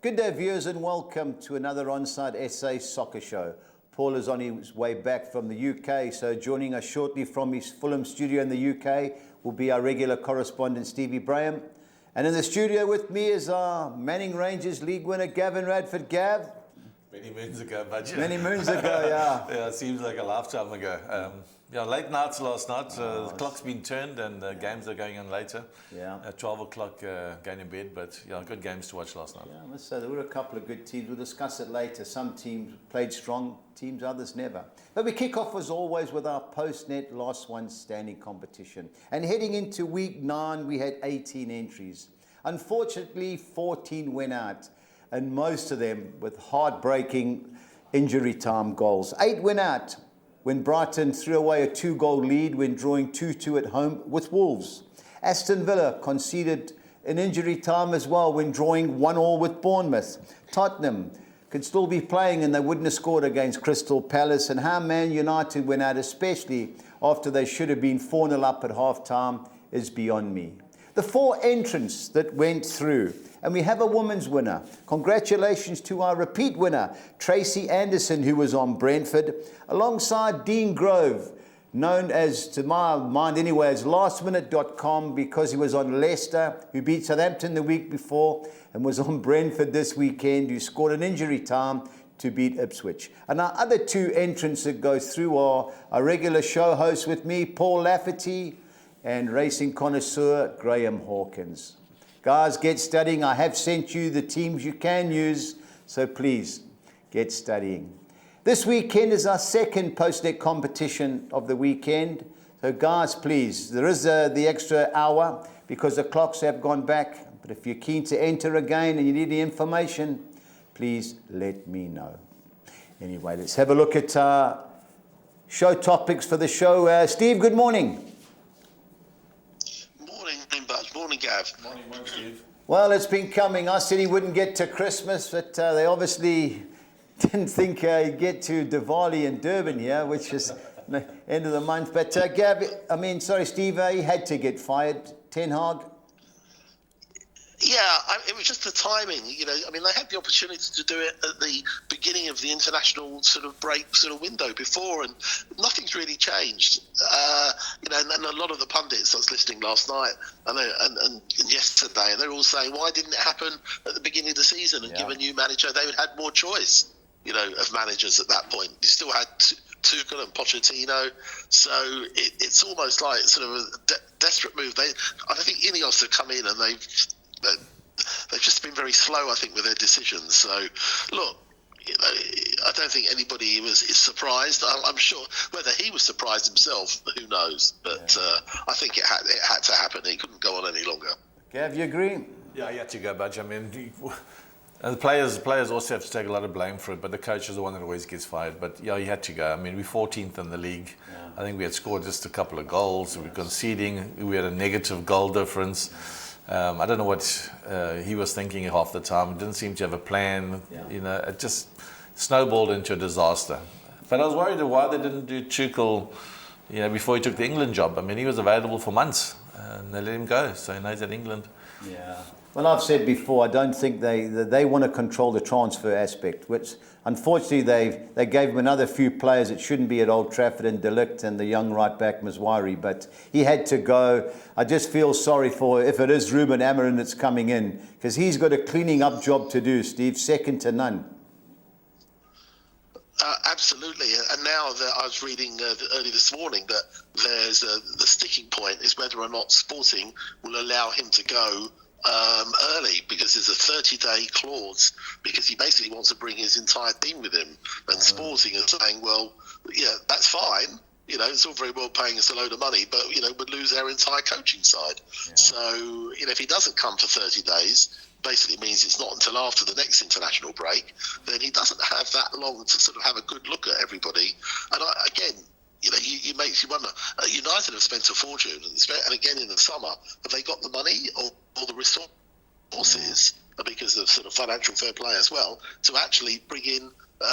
Good day, viewers, and welcome to another Onside SA soccer show. Paul is on his way back from the UK, so joining us shortly from his Fulham studio in the UK will be our regular correspondent, Stevie Braham. And in the studio with me is our Manning Rangers League winner, Gavin Radford. Gav? Many moons ago, Budget. Many moons ago, yeah. Yeah, it seems like a lifetime ago. Late nights last night. The clock's been turned and the games are going on later. Yeah. At 12 o'clock, going to bed. But good games to watch last night. Yeah, I must say there were a couple of good teams. We'll discuss it later. Some teams played strong, teams, others never. But we kick off as always with our post-net last one standing competition. And heading into week 9, we had 18 entries. Unfortunately, 14 went out, and most of them with heartbreaking injury time goals. 8 went out when Brighton threw away a 2-goal lead when drawing 2-2 at home with Wolves. Aston Villa conceded an injury time as well when drawing 1-1 with Bournemouth. Tottenham could still be playing and they wouldn't have scored against Crystal Palace. And how Man United went out, especially after they should have been 4-0 up at half-time, is beyond me. The 4 entrants that went through, and we have a women's winner. Congratulations to our repeat winner, Tracy Anderson, who was on Brentford, alongside Dean Grove, known as, to my mind anyway, as lastminute.com, because he was on Leicester, who beat Southampton the week before, and was on Brentford this weekend, who scored an injury time to beat Ipswich. And our other 2 entrants that go through are our regular show host with me, Paul Lafferty, and racing connoisseur, Graham Hawkins. Guys, get studying. I have sent you the teams you can use, so please get studying. This weekend is our second post-net competition of the weekend. So guys, please, there is the extra hour because the clocks have gone back. But if you're keen to enter again and you need the information, please let me know. Anyway, let's have a look at show topics for the show. Steve, good morning. Morning, Gav. Morning, Steve. Well, it's been coming. I said he wouldn't get to Christmas, but they obviously didn't think he'd get to Diwali in Durban here, which is the end of the month. But Steve, he had to get fired. Ten Hag. Yeah, it was just the timing. They had the opportunity to do it at the beginning of the international sort of break sort of window before, and nothing's really changed. And a lot of the pundits I was listening last night and yesterday, and they're all saying, why didn't it happen at the beginning of the season and give a new manager? They would have had more choice, of managers at that point. You still had Tuchel and Pochettino, so it's almost like sort of a desperate move. I think Ineos have come in and they've just been very slow, I think, with their decisions. So, look, I don't think anybody is surprised. I'm sure whether he was surprised himself, who knows? But I think it had to happen. It couldn't go on any longer. Gav, you agree? Yeah, you had to go, Budge. The players also have to take a lot of blame for it, but the coach is the one that always gets fired. But yeah, he had to go. We're 14th in the league. Yeah. I think we had scored just a couple of goals. We were conceding. We had a negative goal difference. I don't know what he was thinking half the time. Didn't seem to have a plan. Yeah. It just snowballed into a disaster. But I was worried why they didn't do Tuchel, before he took the England job. He was available for months, and they let him go. So now he's at England. Yeah. Well, I've said before, I don't think they want to control the transfer aspect, which unfortunately they gave him another few players that shouldn't be at Old Trafford, and De Ligt and the young right back Mazwari, but he had to go. I just feel sorry for, if it is Ruben Amorim that's coming in, because he's got a cleaning up job to do, Steve, second to none. Absolutely, and now that I was reading early this morning that there's the sticking point is whether or not Sporting will allow him to go early, because there's a 30-day clause, because he basically wants to bring his entire team with him, and Sporting are saying, well, yeah, that's fine, it's all very well paying us a load of money, but we'd lose our entire coaching side. Yeah. So if he doesn't come for 30 days, basically means it's not until after the next international break, then he doesn't have that long to sort of have a good look at everybody. And it makes you wonder. United have spent a fortune, and again in the summer, have they got the money or the resources, because of sort of financial fair play as well, to actually bring in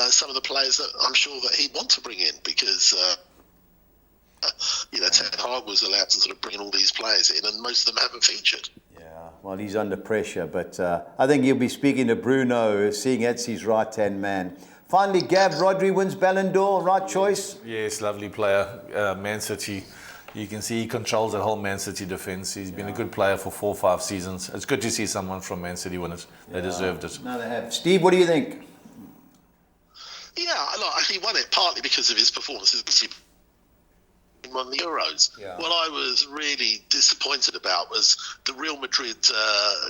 some of the players that I'm sure that he'd want to bring in, because Ten Hag was allowed to sort of bring all these players in, and most of them haven't featured. Yeah. well, he's under pressure, but I think he'll be speaking to Bruno, seeing that's his right-hand man. Finally, Gav, Rodri wins Ballon d'Or, right choice? Yes, lovely player. Man City, you can see he controls that whole Man City defence. He's been a good player for 4 or 5 seasons. It's good to see someone from Man City win it. They deserved it. No, they have. Steve, what do you think? Yeah, look, he won it partly because of his performances. He won the Euros. Yeah. What I was really disappointed about was the Real Madrid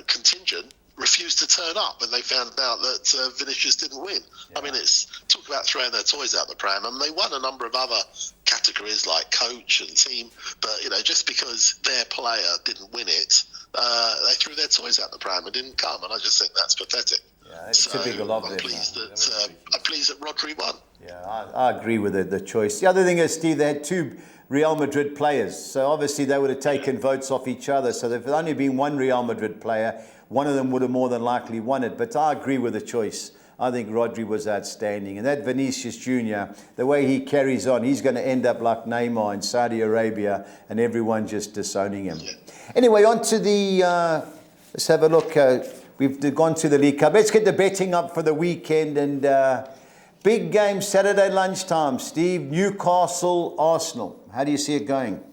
contingent refused to turn up when they found out that Vinicius didn't win. Yeah. I mean, it's talk about throwing their toys out the pram. I mean, they won a number of other categories like coach and team, but just because their player didn't win it, they threw their toys out the pram and didn't come. And I just think that's pathetic. Yeah, it's typical of them. I'm pleased that Rodri won. Yeah, I agree with the choice. The other thing is, Steve, they had 2 Real Madrid players, so obviously they would have taken votes off each other. So if there had only been one Real Madrid player, one of them would have more than likely won it. But I agree with the choice. I think Rodri was outstanding. And that Vinicius Jr., the way he carries on, he's going to end up like Neymar in Saudi Arabia and everyone just disowning him. Yeah. Anyway, on to the, let's have a look. We've gone to the League Cup. Let's get the betting up for the weekend. And big game Saturday lunchtime, Steve. Newcastle, Arsenal. How do you see it going?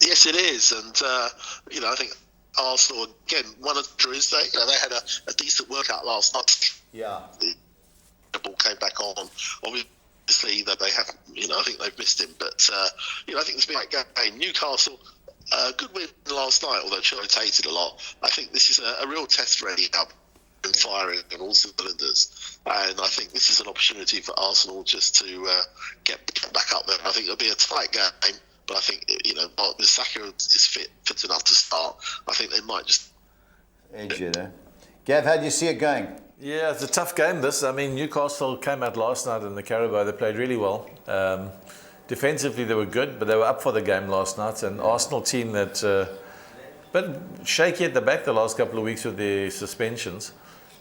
Yes, it is. And, I think Arsenal, again, one of the injuries, they had a decent workout last night. Yeah. The ball came back on. Obviously, that they haven't, I think they've missed him. But, I think it's been a great game. Newcastle, good win last night, although it rotated a lot. I think this is a real test for Eddie Howe and firing on all cylinders. And I think this is an opportunity for Arsenal just to get back up there. I think it'll be a tight game. But I think, the Saka is fit enough to start. I think they might just edge it, eh? Gav, how do you see it going? Yeah, it's a tough game, this. I mean, Newcastle came out last night in the Carabao. They played really well. Defensively, they were good, but they were up for the game last night. An Arsenal team that, but shaky at the back the last couple of weeks with their suspensions.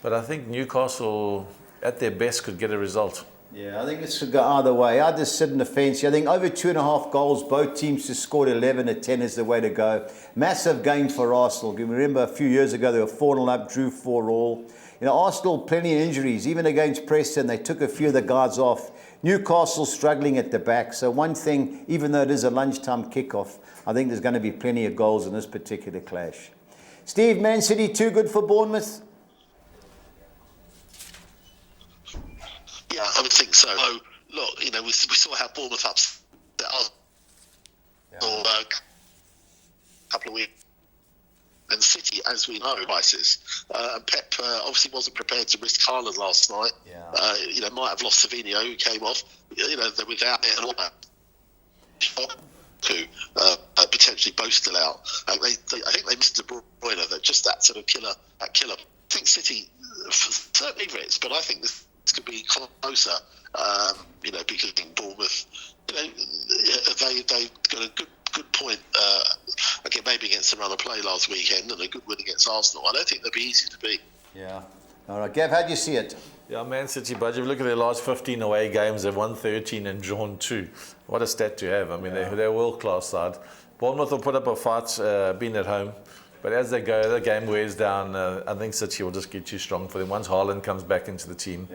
But I think Newcastle, at their best, could get a result. Yeah, I think this could go either way. I just sit in the fence. I think over 2.5 goals, both teams just scored 11 at 10 is the way to go. Massive game for Arsenal. You remember a few years ago, they were 4-0 up, drew 4-4. Arsenal, plenty of injuries. Even against Preston, they took a few of the guards off. Newcastle struggling at the back. So one thing, even though it is a lunchtime kickoff, I think there's going to be plenty of goals in this particular clash. Steve, Man City, too good for Bournemouth? Yeah, I would think so. Look, we saw how Bournemouth upset us a couple of weeks. And City, as we know, crisis. And Pep obviously wasn't prepared to risk Haaland last night. Yeah. Might have lost Savinho, who came off. They're without it and all that. Potentially both still out. I think they missed De Bruyne. That just that sort of killer. I think City certainly favourites, but I think this could be closer. Because in Bournemouth, they've got a good point. Again, maybe against the run of play last weekend and a good win against Arsenal. I don't think they'll be easy to beat. Yeah. All right, Gav, how do you see it? Yeah, Man City, but if you look at their last 15 away games, they've won 13 and drawn 2. What a stat to have. I mean, they're a world-class side. Bournemouth will put up a fight being at home. But as they go, the game wears down. I think City will just get too strong for them. Once Haaland comes back into the team,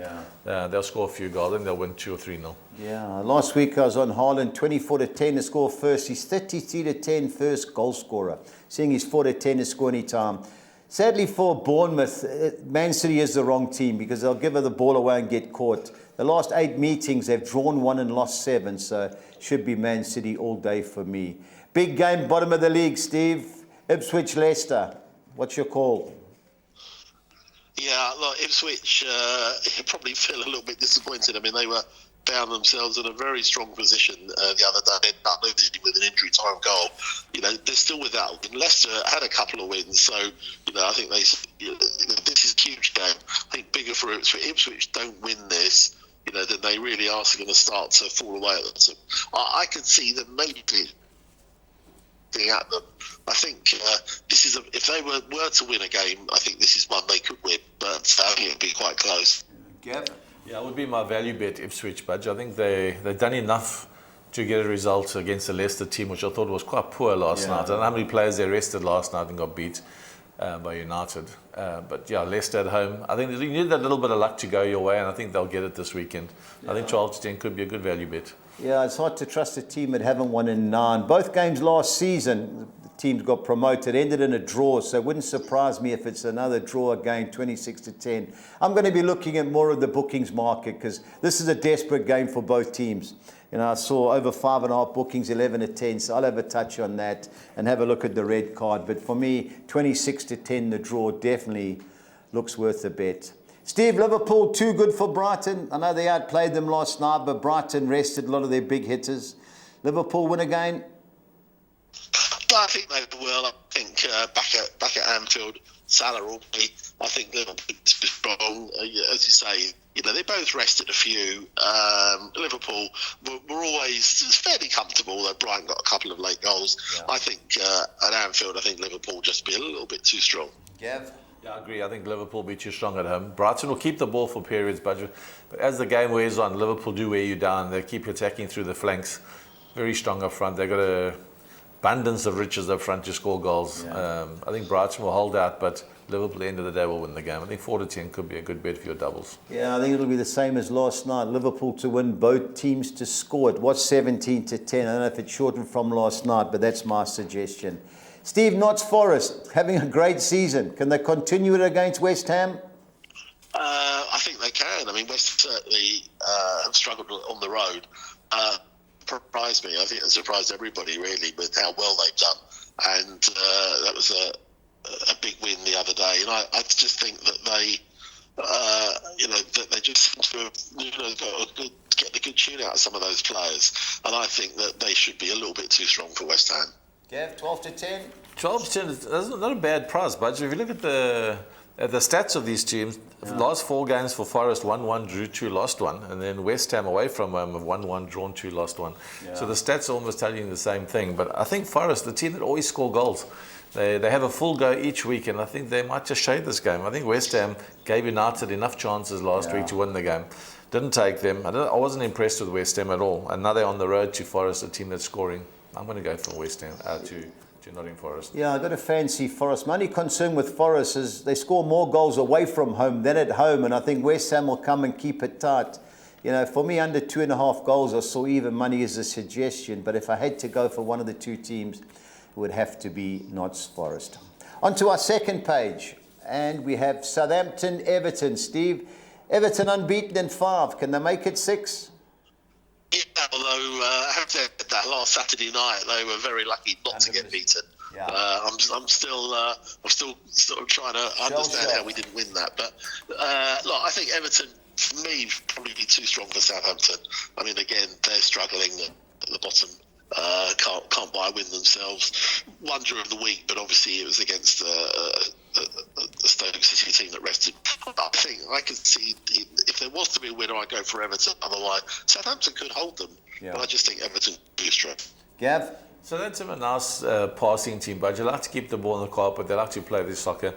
they'll score a few goals and they'll win 2 or 3-0. Yeah, last week I was on Haaland, 24-10 to score first. He's 33-10 first goal scorer. Seeing he's 4-10 to score any time. Sadly for Bournemouth, Man City is the wrong team because they'll give her the ball away and get caught. The last 8 meetings, they've drawn 1 and lost 7, so should be Man City all day for me. Big game, bottom of the league, Steve. Ipswich, Leicester. What's your call? Yeah, look, Ipswich probably feel a little bit disappointed. I mean, they found themselves in a very strong position the other day. They ended up losing with an injury time goal. They're still without. Leicester had a couple of wins, so I think this is a huge game. I think bigger for Ipswich. Ipswich don't win this, then they really are going to start to fall away at them. I could see them maybe at them. I think this is if they were to win a game, I think this is one they could win, but I think it'd be quite close. Gavin? Yeah, it would be my value bet, Ipswich, Budge. I think they've done enough to get a result against the Leicester team, which I thought was quite poor last night. I don't know how many players they rested last night and got beat. by United. But yeah, Leicester at home. I think you need that little bit of luck to go your way, and I think they'll get it this weekend. Yeah. I think 12-10 could be a good value bet. Yeah, it's hard to trust a team that haven't won in 9. Both games last season, the teams got promoted, ended in a draw, so it wouldn't surprise me if it's another draw again, 26-10. I'm going to be looking at more of the bookings market because this is a desperate game for both teams. You know, I saw over 5.5 bookings, 11-10, so I'll have a touch on that and have a look at the red card. But for me, 26-10, the draw definitely looks worth a bet. Steve, Liverpool too good for Brighton. I know they outplayed them last night, but Brighton rested a lot of their big hitters. Liverpool win again? I think they will. I think back at Anfield, Salah will be. I think Liverpool is strong. As you say, you know, they both rested a few. Liverpool were always fairly comfortable, though Brighton got a couple of late goals. Yeah. I think at Anfield, I think Liverpool just be a little bit too strong. Gav? Yeah, I agree. I think Liverpool will be too strong at home. Brighton will keep the ball for periods, but as the game wears on, Liverpool do wear you down. They keep attacking through the flanks. Very strong up front. They've got an abundance of riches up front to score goals. Yeah. I think Brighton will hold out, but Liverpool at the end of the day will win the game. I think 4-10 could be a good bet for your doubles. Yeah, I think it'll be the same as last night. Liverpool to win, both teams to score. It was 17-10. I don't know if it's shortened from last night, but that's my suggestion. Steve, Notts Forest, having a great season. Can they continue it against West Ham? I think they can. I mean, West certainly have struggled on the road. Surprised me. I think it surprised everybody, really, with how well they've done. And that was a big win the other day. And I just think that they, that they just seem to have, get the good tune out of some of those players. And I think that they should be a little bit too strong for West Ham. Gav, 12-10? 12-10, that's not a bad price, but if you look at the stats of these teams, last 4 games for Forest, 1-1, drew 2, lost 1, and then West Ham away from home have 1-1, drawn 2, lost 1. Yeah. So the stats are almost telling you the same thing. But I think Forest, the team that always score goals, they have a full go each week, and I think they might just shade this game. I think West Ham gave United enough chances last week to win the game. Didn't take them. I wasn't impressed with West Ham at all. And now they're on the road to Forest, a team that's scoring. I'm going to go for West Ham to Nottingham Forest. Yeah, I've got a fancy Forest. My only concern with Forest is they score more goals away from home than at home, and I think West Ham will come and keep it tight. You know, for me, under 2.5 goals, I saw even money as a suggestion, but if I had to go for one of the two teams, it would have to be Notts Forest. On to our second page, and we have Southampton, Everton. Steve, Everton unbeaten in 5. Can they make it 6? Yeah, although I have to admit that last Saturday night they were very lucky not to get beaten. Yeah. I'm still sort of trying to understand how we didn't win that. But look, I think Everton, for me, probably be too strong for Southampton. I mean, again, they're struggling at the bottom. Can't buy a win themselves. One draw of the week, but obviously it was against a Stoke City team that rested. I think I can see if there was to be a winner, I'd go for Everton. Otherwise, Southampton could hold them. Yeah. But I just think Everton would be strong. Gav? So that's a nice passing team, but you like to keep the ball in the carpet. They like to play this soccer.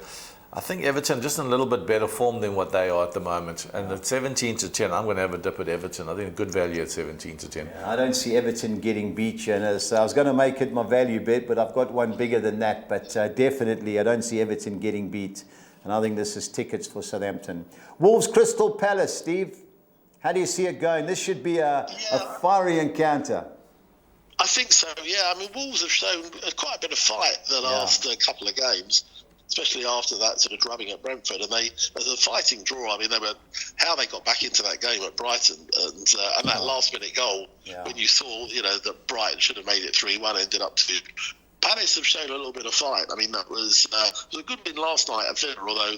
I think Everton just in a little bit better form than what they are at the moment. And at 17-10, I'm going to have a dip at Everton. I think a good value at 17-10. Yeah, I don't see Everton getting beat, so I was going to make it my value bet, but I've got one bigger than that. But definitely, I don't see Everton getting beat. And I think this is tickets for Southampton. Wolves Crystal Palace, Steve. How do you see it going? This should be a fiery encounter. I think so, yeah. I mean, Wolves have shown quite a bit of fight the last couple of games, especially after that sort of drubbing at Brentford. And they, as a fighting draw, I mean, how they got back into that game at Brighton and that last-minute goal, when you saw, that Brighton should have made it 3-1, ended up 2. Palace have shown a little bit of fight. I mean, that was a good win last night at Villa, although,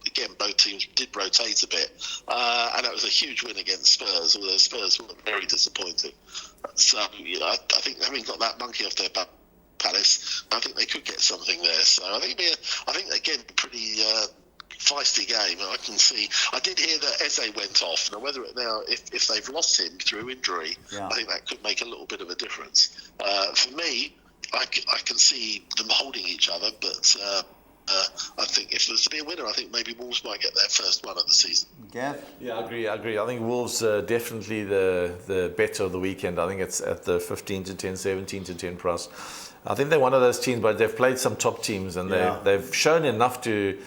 again, both teams did rotate a bit. And that was a huge win against Spurs, although Spurs were very disappointing. So, I think having got that monkey off their back, Palace, I think they could get something there. So I think again, pretty feisty game. I did hear that Eze went off. Now, if they've lost him through injury, I think that could make a little bit of a difference. For me, I can see them holding each other, but I think if there's to be a winner, I think maybe Wolves might get their first one of the season. Gav? Yeah, I agree. I think Wolves definitely the bet of the weekend. I think it's at the 15 to 10, 17 to 10 price. I think they're one of those teams, but they've played some top teams and they've shown enough to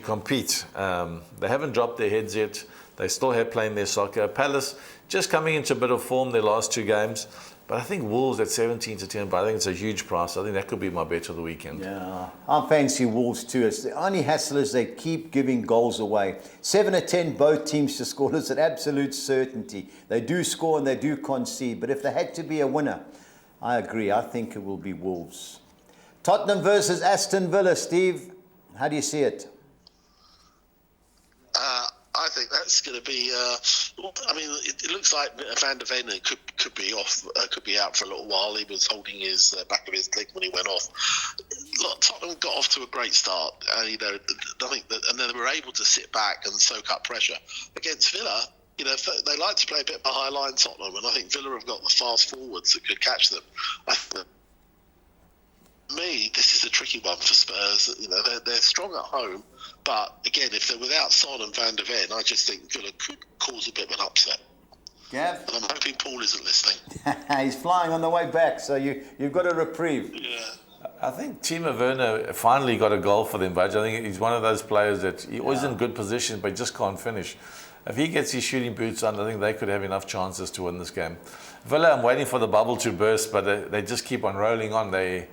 compete. They haven't dropped their heads yet. They still have playing their soccer. Palace just coming into a bit of form their last two games. But I think Wolves at 17 to 10, but I think it's a huge price. I think that could be my bet of the weekend. Yeah, I fancy Wolves too. It's the only hassle is they keep giving goals away. 7 to 10, both teams to score. It's an absolute certainty. They do score and they do concede. But if there had to be a winner, I agree. I think it will be Wolves. Tottenham versus Aston Villa. Steve, how do you see it? I think that's going to be. I mean, it looks like Van der Ven could be off, could be out for a little while. He was holding his back of his leg when he went off. Look, Tottenham got off to a great start. I think that, and then they were able to sit back and soak up pressure against Villa. They like to play a bit of a high line, Tottenham, and I think Villa have got the fast forwards that could catch them. Me, this is a tricky one for Spurs. They're strong at home, but again, if they're without Son and Van der Ven, I just think Villa could cause a bit of an upset. Gav? And I'm hoping Paul isn't listening. He's flying on the way back, so you've got a reprieve. Yeah. I think Timo Werner finally got a goal for them, Budge. I think he's one of those players that he always in good position, but just can't finish. If he gets his shooting boots on, I think they could have enough chances to win this game. Villa, I'm waiting for the bubble to burst, but they just keep on rolling on. They're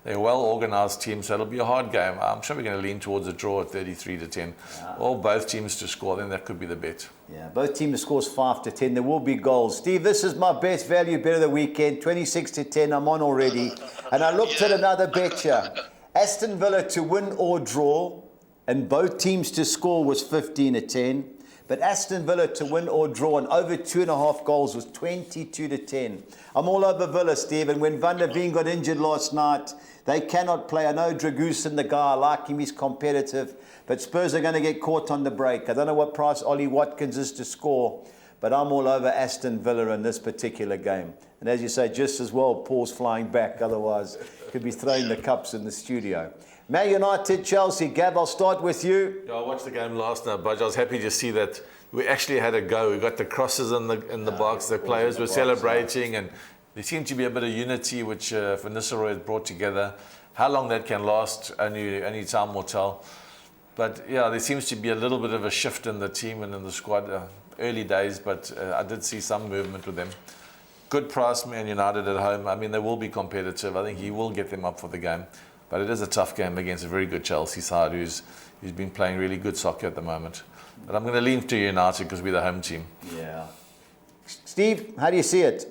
a well-organised team, so it'll be a hard game. I'm sure we're going to lean towards a draw at 33 to 10. Or both teams to score, then that could be the bet. Yeah, both teams scores 5 to 10. There will be goals. Steve, this is my best value bet of the weekend, 26 to 10. I'm on already. And I looked at another bet here. Aston Villa to win or draw, and both teams to score was 15 to 10. But Aston Villa to win or draw and over 2.5 goals was 22 to 10. I'm all over Villa, Steve. And when Van der Ven got injured last night, they cannot play. I know Dragusin, the guy, I like him, he's competitive. But Spurs are going to get caught on the break. I don't know what price Ollie Watkins is to score, but I'm all over Aston Villa in this particular game. And as you say, just as well, Paul's flying back. Otherwise, could be throwing the cups in the studio. Man United, Chelsea. Gab, I'll start with you. Yeah, I watched the game last night, Budge. I was happy to see that we actually had a go. We got the crosses in the box. The players were celebrating, and there seemed to be a bit of unity, which Van Nistelrooy had brought together. How long that can last, only time will tell. But yeah, there seems to be a little bit of a shift in the team and in the squad. Early days, but I did see some movement with them. Good price, Man United at home. I mean, they will be competitive. I think he will get them up for the game. But it is a tough game against a very good Chelsea side who's been playing really good soccer at the moment. But I'm going to lean to United because we're the home team. Yeah. Steve, how do you see it?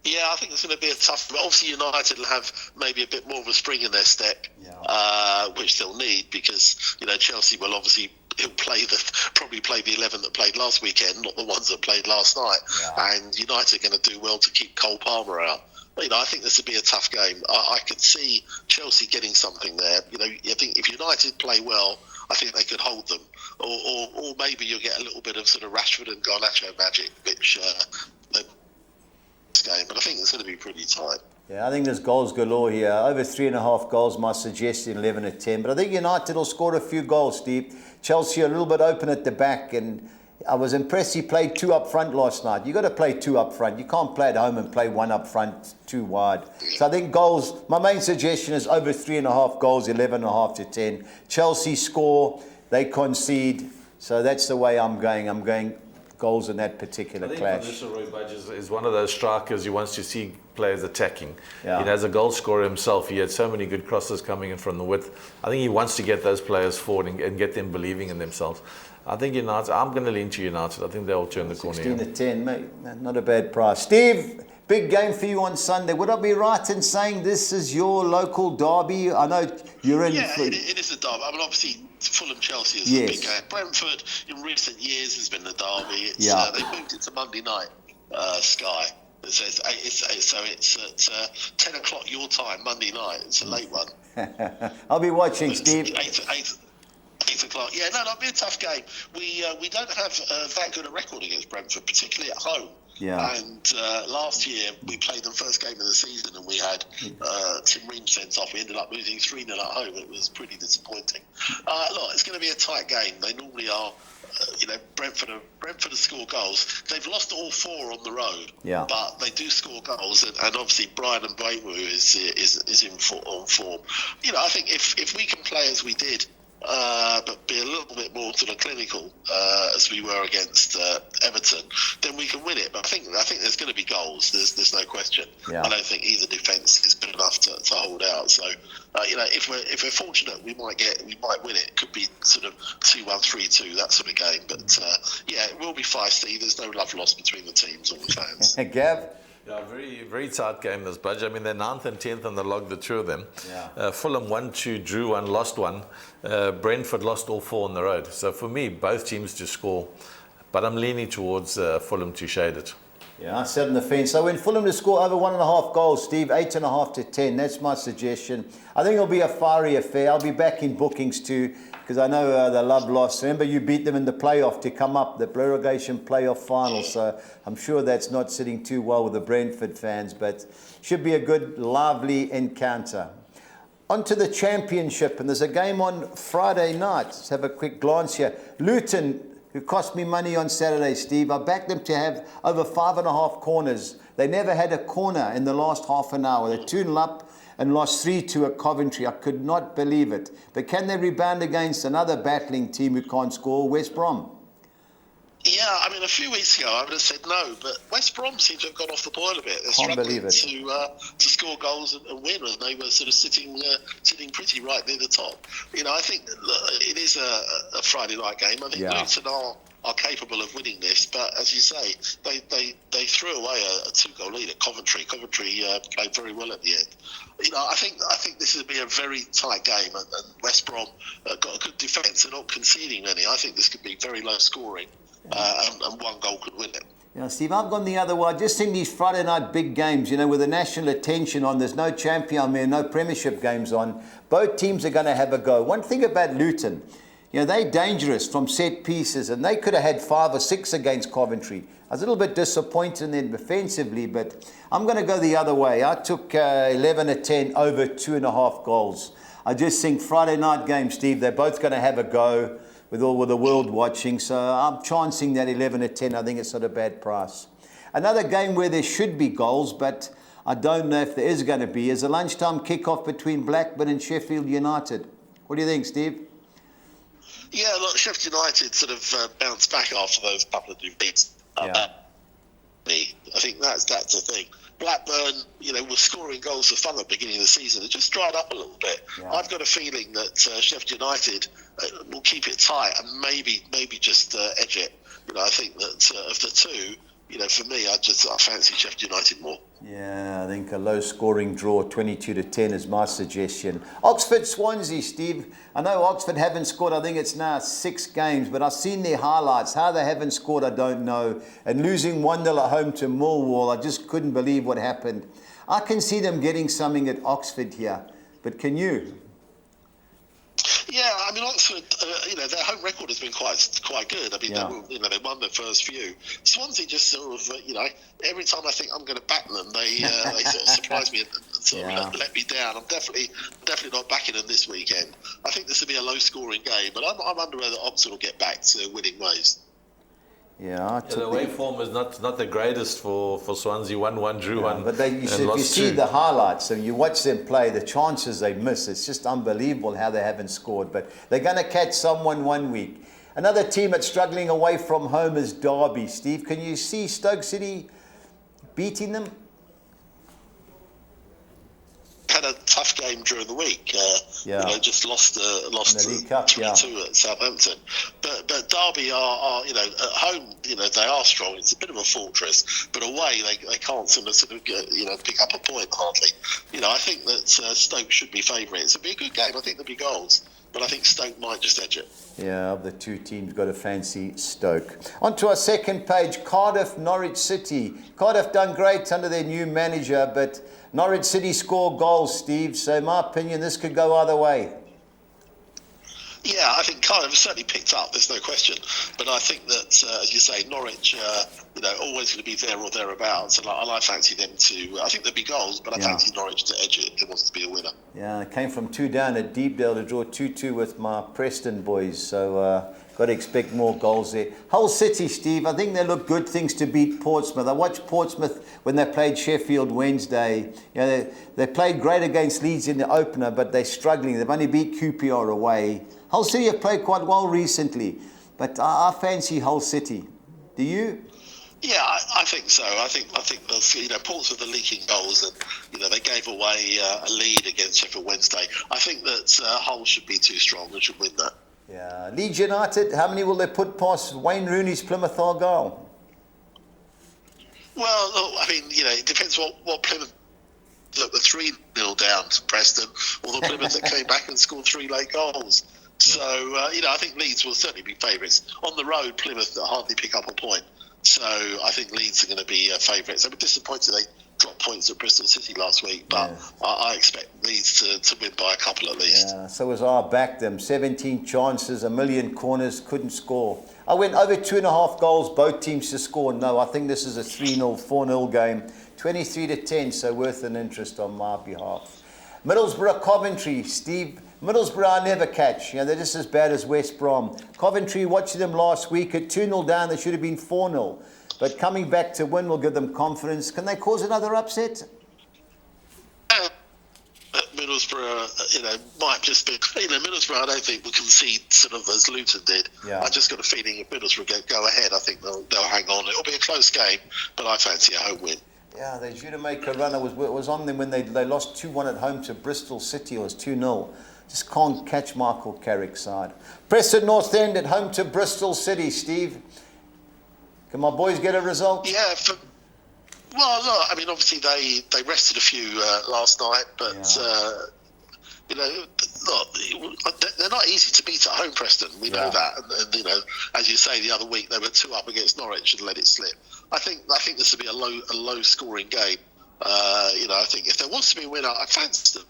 Yeah, I think it's going to be a tough. Obviously, United will have maybe a bit more of a spring in their step, which they'll need because Chelsea will obviously probably play the 11 that played last weekend, not the ones that played last night. Yeah. And United are going to do well to keep Cole Palmer out. But, I think this would be a tough game. I could see Chelsea getting something there. I think if United play well, I think they could hold them. Or maybe you'll get a little bit of sort of Rashford and Garnacho magic, which this game. But I think it's going to be pretty tight. Yeah, I think there's goals galore here. Over 3.5 goals, my suggestion 11 to 10. But I think United will score a few goals, Steve. Chelsea are a little bit open at the back, and I was impressed he played 2 up front last night. You've got to play 2 up front. You can't play at home and play 1 up front, 2 wide. So I think goals, my main suggestion is over 3.5 goals, 11.5 to 10. Chelsea score, they concede. So that's the way I'm going. I'm going goals in that particular clash. I think Van Nistelrooy is one of those strikers who wants to see players attacking. Yeah. As a goal scorer himself, he had so many good crosses coming in from the width. I think he wants to get those players forward and get them believing in themselves. I think United, I'm going to lean to United. I think they'll turn the corner 16 here. to 10, mate. Not a bad price. Steve, big game for you on Sunday. Would I be right in saying this is your local derby? I know you're in... Yeah, it is a derby. I mean, obviously, Fulham-Chelsea is a big game. Brentford, in recent years, has been the derby. They moved it to Monday night, Sky. So it's at 10 o'clock your time, Monday night. It's a late one. I'll be watching, Steve. 8 o'clock. Yeah, no, that'll be a tough game. We don't have that good a record against Brentford, particularly at home. Yeah. And last year we played them first game of the season, and we had Tim Ream sent off. We ended up losing 3-0 at home. It was pretty disappointing. Look, it's going to be a tight game. They normally are. Brentford have scored goals. They've lost all 4 on the road, but they do score goals, and obviously Brian and Mbeumo is on form. I think if we can play as we did, but be a little bit more sort of clinical as we were against Everton, then we can win it. But I think there's going to be goals. There's no question. I don't think either defence is good enough to hold out. So if we're fortunate, we might win it. It could be sort of 2-1, 3-2, that sort of game. But it will be feisty. There's no love lost between the teams or the fans. Gav? Yeah, very, very tight game, this Budge. I mean, they're 9th and 10th on the log, the two of them. Fulham won 2, drew 1, lost 1. Brentford lost all 4 on the road. So for me, both teams to score, but I'm leaning towards Fulham to shade it. Yeah, I said on the fence. So when Fulham to score over 1.5 goals, Steve, 8.5 to 10. That's my suggestion. I think it'll be a fiery affair. I'll be back in bookings too, because I know they love loss. Remember, you beat them in the playoff to come up, the relegation playoff final. So I'm sure that's not sitting too well with the Brentford fans, but should be a good, lively encounter. On to the championship, and there's a game on Friday night. Let's have a quick glance here. Luton, who cost me money on Saturday, Steve. I backed them to have over 5.5 corners. They never had a corner in the last half an hour. They're 2-0 up and lost 3-2 at Coventry. I could not believe it. But can they rebound against another battling team who can't score, West Brom? Yeah, I mean, a few weeks ago I would have said no, but West Brom seem to have gone off the boil a bit. They're struggling to score goals and win, and they were sort of sitting pretty right near the top. I think it is a Friday night game. I think Luton are capable of winning this, but as you say, they threw away a 2-goal lead at Coventry. Coventry played very well at the end. I think this will be a very tight game, and West Brom got a good defence. They're not conceding any. I think this could be very low scoring. And 1 goal could win it. Yeah, Steve, I've gone the other way. I just think these Friday night big games, with the national attention on, there's no champion there, no premiership games on. Both teams are going to have a go. One thing about Luton, they're dangerous from set pieces, and they could have had 5 or 6 against Coventry. I was a little bit disappointed in them defensively, but I'm going to go the other way. I took 11-10 over 2.5 goals. I just think Friday night game, Steve, they're both going to have a go. With the world watching, so I'm chancing that 11-10. I think it's not a bad price. Another game where there should be goals, but I don't know if there is going to be, is a lunchtime kickoff between Blackburn and Sheffield United. What do you think, Steve? Yeah, look, Sheffield United sort of bounced back after those couple of defeats. I think that's the thing. Blackburn, was scoring goals for fun at the beginning of the season. It just dried up a little bit. Yeah. I've got a feeling that Sheffield United will keep it tight and maybe just edge it. I think that of the two, for me, I fancy Sheffield United more. Yeah, I think a low-scoring draw, 22-10 is my suggestion. Oxford-Swansea, Steve. I know Oxford haven't scored, I think it's now 6 games, but I've seen their highlights. How they haven't scored, I don't know. And losing 1-0 at home to Millwall, I just couldn't believe what happened. I can see them getting something at Oxford here, but can you? Yeah, I mean, Oxford, their home record has been quite good. I mean, they won their first few. Swansea just sort of, every time I think I'm going to back them, they sort of surprise me and sort of let me down. I'm definitely not backing them this weekend. I think this will be a low-scoring game, but I'm under whether Oxford will get back to winning ways. Yeah, the away form is not the greatest for Swansea. 1-1, drew 1. But if you see the highlights and you watch them play, the chances they miss, it's just unbelievable how they haven't scored. But they're going to catch someone one week. Another team that's struggling away from home is Derby. Steve, can you see Stoke City beating them? Had a tough game during the week. Just lost the League Cup, 3-2 at Southampton. But Derby are at home. They are strong. It's a bit of a fortress, but away they can't sort of pick up a point hardly. I think that Stoke should be favourites. It'll be a good game. I think there'll be goals, but I think Stoke might just edge it. Yeah, of the two teams, got to fancy Stoke. On to our second page, Cardiff, Norwich City. Cardiff done great under their new manager, but Norwich City score goals, Steve. So in my opinion, this could go either way. Yeah, I think Cardiff certainly picked up. There's no question. But I think that, as you say, Norwich, always going to be there or thereabouts. And I fancy them to. I think there'll be goals, but I fancy Norwich to edge it. It wants to be a winner. Yeah, it came from 2 down at Deepdale to draw 2-2 with my Preston boys. So got to expect more goals there. Hull City, Steve, I think they look good things to beat Portsmouth. I watched Portsmouth when they played Sheffield Wednesday. They played great against Leeds in the opener, but they're struggling. They've only beat QPR away. Hull City have played quite well recently, but I fancy Hull City. Do you? Yeah, I think so. I think Portsmouth are leaking goals, and they gave away a lead against Sheffield Wednesday. I think that Hull should be too strong and should win that. Yeah, Leeds United. How many will they put past Wayne Rooney's Plymouth Argyle? Well, look, I mean, it depends what Plymouth. Look, the 3-0 down to Preston, or the Plymouth that came back and scored 3 late goals. So, I think Leeds will certainly be favourites. On the road, Plymouth hardly pick up a point. So, I think Leeds are going to be favourites. I'm disappointed they dropped points at Bristol City last week, but I expect Leeds to win by a couple at least. Yeah, so as I backed them. 17 chances, a million corners, couldn't score. I went over 2.5 goals, both teams to score. No, I think this is a 3-0, 4-0 game. 23-10, so worth an interest on my behalf. Middlesbrough, Coventry, Steve. Middlesbrough I never catch. They're just as bad as West Brom. Coventry, watching them last week at 2-0 down, they should have been 4-0. But coming back to win will give them confidence. Can they cause another upset? Middlesbrough, might just be. Middlesbrough, I don't think will concede sort of as Luton did. Yeah. I just got a feeling if Middlesbrough go ahead, I think they'll hang on. It'll be a close game, but I fancy a home win. Yeah, they're due to make a run. I was on them when they lost 2-1 at home to Bristol City. It was 2-0. Just can't catch Michael Carrick's side. Preston North End at home to Bristol City, Steve. Can my boys get a result? Yeah. Well, look, I mean, obviously they rested a few last night, but look, they're not easy to beat at home, Preston. We know that, and as you say, the other week they were 2 up against Norwich and let it slip. I think this will be a low scoring game. I think if there wants to be a winner, I fancy them.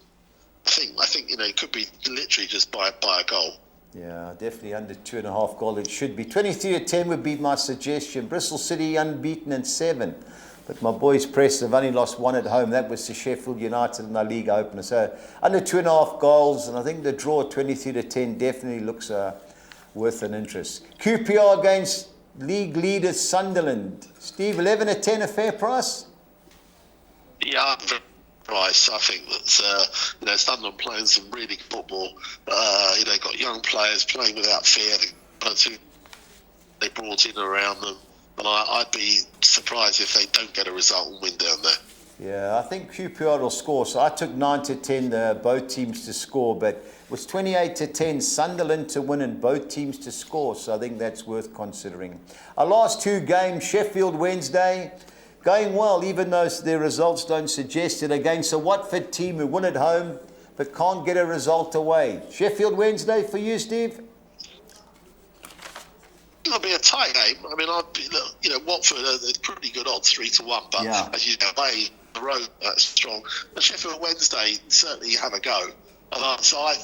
I think it could be literally just by a goal. Yeah, definitely under 2.5 goals. It should be 23-10 would be my suggestion. Bristol City unbeaten in 7. But my boys Preston have only lost 1 at home. That was to Sheffield United in our league opener. So under 2.5 goals, and I think the draw 23-10 definitely looks worth an interest. QPR against league leaders Sunderland. Steve, 11-10 a fair price? Yeah, price. I think that Sunderland playing some really good football. Got young players playing without fear. They brought in around them. And I'd be surprised if they don't get a result and win down there. Yeah, I think QPR will score. So I took 9-10, both teams to score, but it was 28-10, Sunderland to win and both teams to score. So I think that's worth considering. Our last 2 games, Sheffield Wednesday, going well, even though their results don't suggest it, against a Watford team who win at home, but can't get a result away. Sheffield Wednesday for you, Steve? It'll be a tight game. I mean, Watford are pretty good odds, 3-1, but as you know, away the road that's strong. And Sheffield Wednesday certainly have a go. So I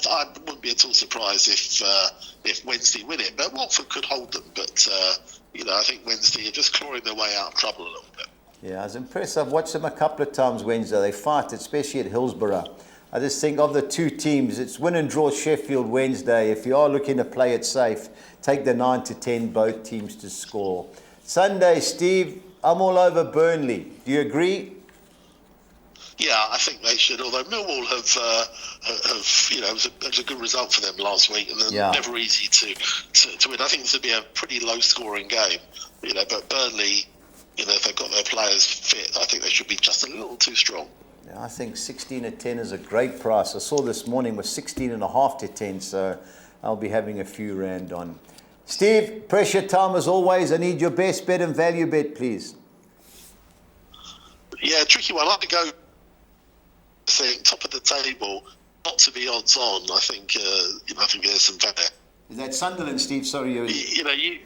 wouldn't be at all surprised if Wednesday win it. But Watford could hold them. But I think Wednesday are just clawing their way out of trouble a little bit. Yeah, I was impressed. I've watched them a couple of times Wednesday. They fight, especially at Hillsborough. I just think of the 2 teams, it's win and draw Sheffield Wednesday. If you are looking to play it safe, take the 9-10, both teams to score. Sunday, Steve, I'm all over Burnley. Do you agree? Yeah, I think they should. Although Millwall it was a good result for them last week, and they're never easy to win. I think this would be a pretty low-scoring game. But Burnley, if they've got their players fit, I think they should be just a little too strong. Yeah, I think 16-10 is a great price. I saw this morning was 16.5-10, so I'll be having a few rand on. Steve, pressure time as always. I need your best bet and value bet, please. Yeah, tricky one. I'd like to go top of the table, not to be odds on. I think there's some value. Is that Sunderland, Steve? Sorry,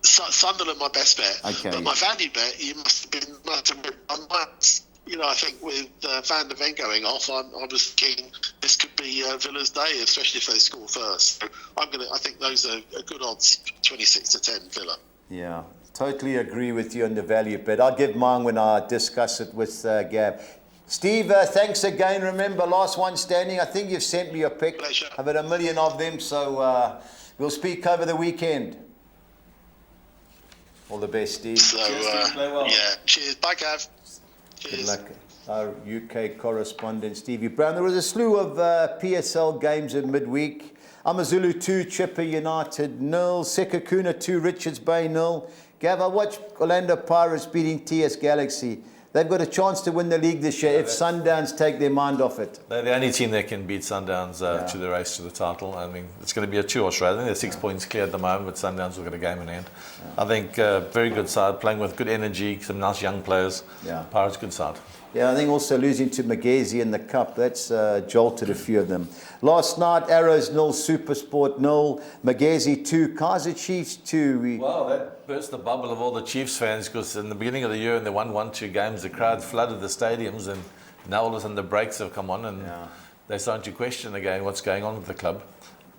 Sunderland, my best bet. Okay. But my value bet, you must have been. I might I think with Van der Ven going off, I was thinking this could be Villa's day, especially if they score first. So I think those are good odds, 26-10 Villa. Yeah, totally agree with you on the value bet. I'll give mine when I discuss it with Gab. Steve, thanks again. Remember, last one standing. I think you've sent me your pick. Pleasure. I've had a million of them, so we'll speak over the weekend. All the best, Steve. So, Cheers, play well. yeah, cheers. Bye, Gav. Good Cheers. luck. Our UK correspondent, Stevie Brown. There was a slew of PSL games in midweek. Amazulu 2, Chipper United 0, Sekakuna 2, Richards Bay 0. Gav, I watched Orlando Pirates beating TS Galaxy. They've got a chance to win the league this year if Sundowns take their mind off it. They're the only team that can beat Sundowns to the race to the title. I mean, it's going to be a 2-horse race. I think they're 6 points clear at the moment, but Sundowns will get a game in hand. I think very good side, playing with good energy, some nice young players. Pirates, good side. Yeah, I think also losing to Magezi in the Cup, that's jolted a few of them. Last night, Arrows 0, Supersport 0, Magezi 2, Kaiser Chiefs 2. Well, that burst the bubble of all the Chiefs fans, because in the beginning of the year, when they won 1-2 games, the crowd flooded the stadiums, and now all of a sudden the brakes have come on, and they're starting to question again what's going on with the club.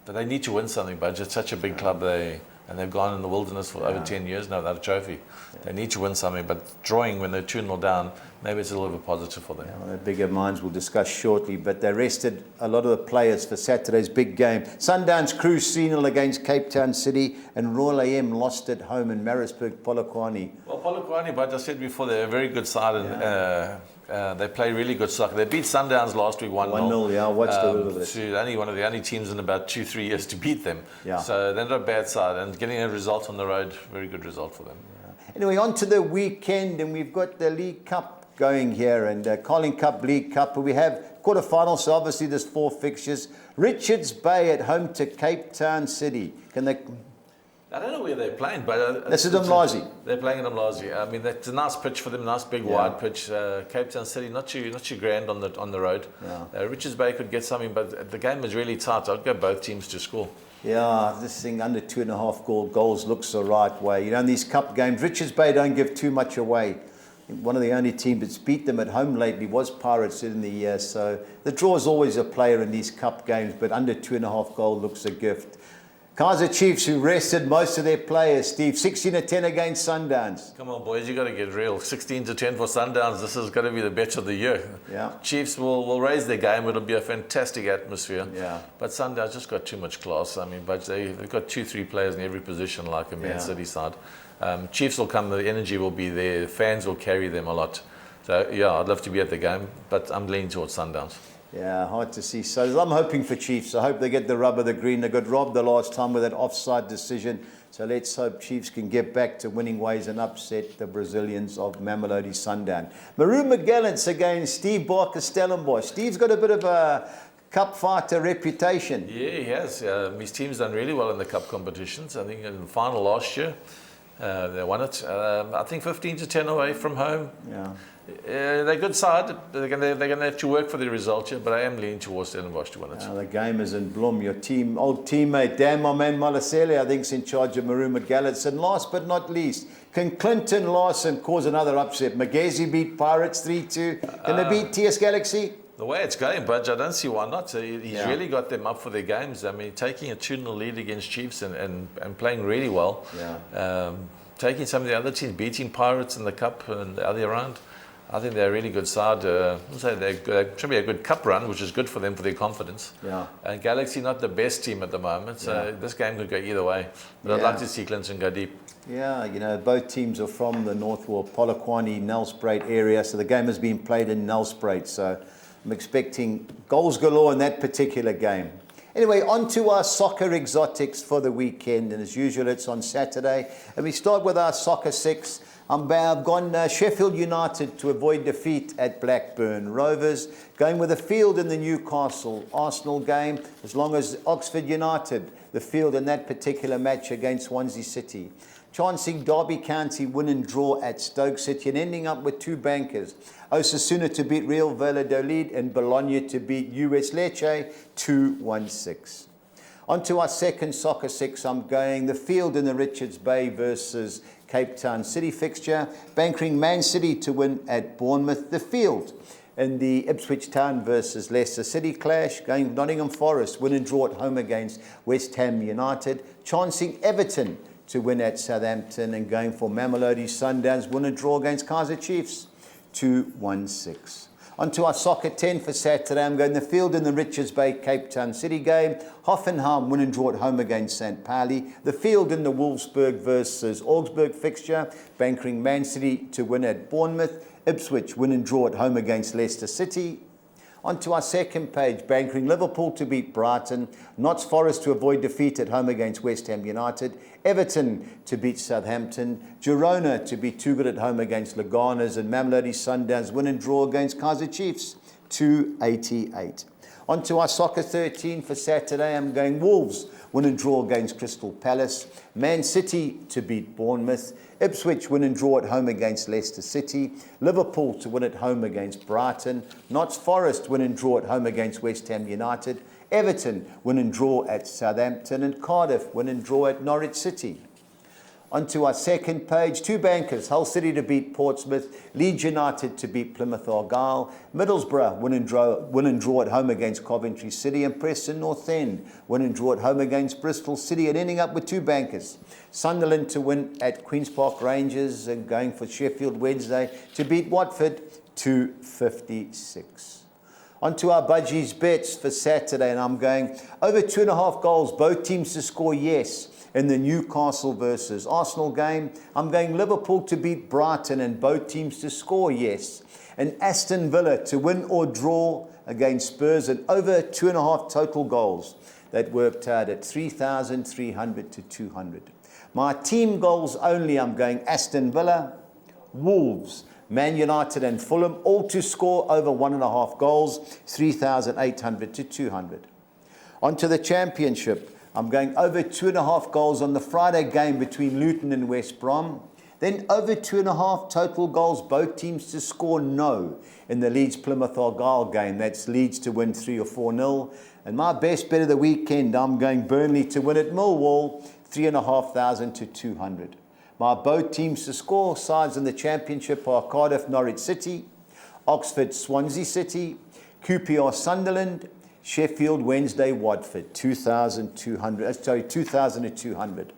But they need to win something, Budge. It's such a big club, and they've gone in the wilderness for over 10 years now without a trophy. They need to win something, but drawing when they're 2-0 down, maybe it's a little bit positive for them. Well, the bigger minds we'll discuss shortly, but they rested a lot of the players for Saturday's big game. Sundowns cruised 3-0 against Cape Town City, and Royal AM lost at home in Maritzburg, Polokwane. Well, Polokwane, but I said before, they're a very good side, and they play really good soccer. They beat Sundowns last week 1-0. 1-0, yeah, I watched a little bit. So only one of the only teams in about 2-3 years to beat them. Yeah. So they're not a bad side, and getting a result on the road, very good result for them. Anyway, on to the weekend, and we've got the League Cup going here, and Carling Cup, League Cup. We have quarterfinals, so obviously there's 4 fixtures. Richards Bay at home to Cape Town City. Can they? I don't know where they're playing, but This is Umlazi. They're playing in Umlazi. I mean, that's a nice pitch for them, nice big wide pitch. Cape Town City, not too grand on the road. Richards Bay could get something, but the game is really tight. I'd go both teams to score. Yeah, this thing under 2.5 goals looks the right way. You know, in these cup games, Richards Bay don't give too much away. One of the only teams that's beat them at home lately was Pirates in the year. So the draw is always a player in these cup games, but under 2.5 goal looks a gift. Kaiser Chiefs, who rested most of their players, Steve, 16-10 against Sundowns. Come on, boys, you got to get real. 16-10 for Sundowns. This is going to be the bet of the year. Yeah. Chiefs will raise their game. It'll be a fantastic atmosphere. Yeah. But Sundowns just got too much class. I mean, but they've got 2-3 players in every position, like a Man City side. Chiefs will come. The energy will be there. The fans will carry them a lot. So yeah, I'd love to be at the game, but I'm leaning towards Sundowns. Yeah, hard to see. So I'm hoping for Chiefs. I hope they get the rub of the green. They got robbed the last time with that offside decision. So let's hope Chiefs can get back to winning ways and upset the Brazilians of Mamelodi Sundown. Maroon McGallants against Steve Barker Stellenbosch. Steve's got a bit of a cup fighter reputation. Yeah, he has. His team's done really well in the cup competitions. I think in the final last year, they won it. I think 15-10 away from home. Yeah. They're a good side. They're going to have to work for the result here, but I am leaning towards Stellenbosch to win it. The game is in bloom. Your old teammate Dan, my man Malasele, I think, is in charge of Maroon McGallants. And last but not least, can Clinton Larson cause another upset? Magezi beat Pirates 3-2. Can they beat TS Galaxy? The way it's going, Budge, I don't see why not. He's really got them up for their games. I mean, taking a 2-0 lead against Chiefs and playing really well. Yeah. Taking some of the other teams, beating Pirates in the cup and the other round. I think they're a really good side. They should be a good cup run, which is good for them for their confidence. Yeah. And Galaxy not the best team at the moment, so this game could go either way. But I'd like to see Clinton go deep. Yeah, you know, both teams are from the North Polokwane, Nelspruit area, so the game has been played in Nelspruit. So I'm expecting goals galore in that particular game. Anyway, on to our soccer exotics for the weekend, and as usual, it's on Saturday. And we start with our soccer six. I've gone Sheffield United to avoid defeat at Blackburn Rovers, going with the field in the Newcastle Arsenal game, as long as Oxford United, the field in that particular match against Swansea City. Chancing Derby County win and draw at Stoke City, and ending up with 2 bankers. Osasuna to beat Real Valladolid and Bologna to beat US Lecce 2-1-6. On to our second soccer six. I'm going the field in the Richards Bay versus Cape Town City fixture, bankering Man City to win at Bournemouth. The field in the Ipswich Town versus Leicester City clash, going Nottingham Forest, win and draw at home against West Ham United, chancing Everton to win at Southampton, and going for Mamelodi Sundowns, win and draw against Kaizer Chiefs, 2-1-6. On to our soccer 10 for Saturday. I'm going the field in the Richards Bay Cape Town City game. Hoffenheim win and draw at home against St. Pauli. The field in the Wolfsburg versus Augsburg fixture, bankering Man City to win at Bournemouth. Ipswich win and draw at home against Leicester City. On to our second page, bankering Liverpool to beat Brighton, Notts Forest to avoid defeat at home against West Ham United, Everton to beat Southampton, Girona to be too good at home against Leganes, and Mamelodi Sundowns win and draw against Kaizer Chiefs, 288. On to our soccer 13 for Saturday. I'm going Wolves win and draw against Crystal Palace, Man City to beat Bournemouth, Ipswich win and draw at home against Leicester City, Liverpool to win at home against Brighton, Notts Forest win and draw at home against West Ham United, Everton win and draw at Southampton, and Cardiff win and draw at Norwich City. On to our second page, two bankers, Hull City to beat Portsmouth, Leeds United to beat Plymouth Argyle, Middlesbrough win and draw at home against Coventry City, and Preston North End win and draw at home against Bristol City, and ending up with two bankers, Sunderland to win at Queen's Park Rangers, and going for Sheffield Wednesday to beat Watford, 256. On to our budgies bets for Saturday, and I'm going over 2.5 goals, both teams to score yes. In the Newcastle versus Arsenal game, I'm going Liverpool to beat Brighton and both teams to score yes. And Aston Villa to win or draw against Spurs, and over 2.5 total goals. That worked out at 3,300 to 200. My team goals only, I'm going Aston Villa, Wolves, Man United and Fulham, all to score over 1.5 goals, 3,800 to 200. On to the Championship. I'm going over 2.5 goals on the Friday game between Luton and West Brom. Then over 2.5 total goals, both teams to score no in the Leeds-Plymouth Argyle game. That's Leeds to win 3 or 4-0. And my best bet of the weekend, I'm going Burnley to win at Millwall, 3,500 to 200. My both teams to score sides in the Championship are Cardiff, Norwich City, Oxford, Swansea City, QPR, Sunderland, Sheffield Wednesday, Watford, 2,200 to 200.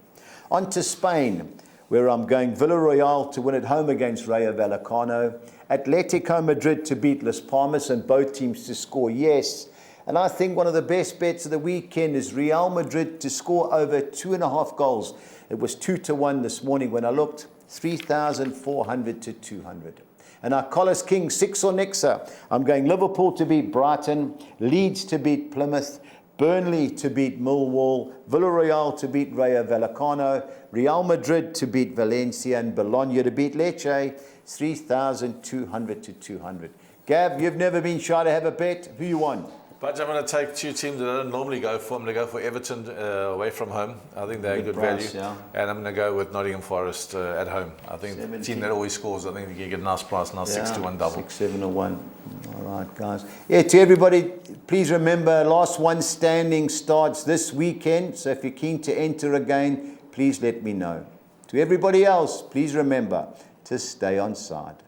On to Spain, where I'm going Villarreal to win at home against Rayo Vallecano, Atletico Madrid to beat Las Palmas and both teams to score yes. And I think one of the best bets of the weekend is Real Madrid to score over 2.5 goals. It was 2-1 this morning when I looked, 3,400 to 200. And our Collis King 6 or Nixa, I'm going Liverpool to beat Brighton, Leeds to beat Plymouth, Burnley to beat Millwall, Villarreal to beat Rayo Vallecano, Real Madrid to beat Valencia, and Bologna to beat Lecce, 3,200 to 200. Gab, you've never been shy to have a bet. Who you want? But I'm going to take two teams that I don't normally go for. I'm going to go for Everton away from home. I think they're good price, value. yeah. And I'm going to go with Nottingham Forest at home. I think the team that always scores, I think you can get a nice price now, 6-1 double. 6-7 or 1. All right, guys. Yeah, to everybody, please remember, last one standing starts this weekend. So if you're keen to enter again, please let me know. To everybody else, please remember to stay on side.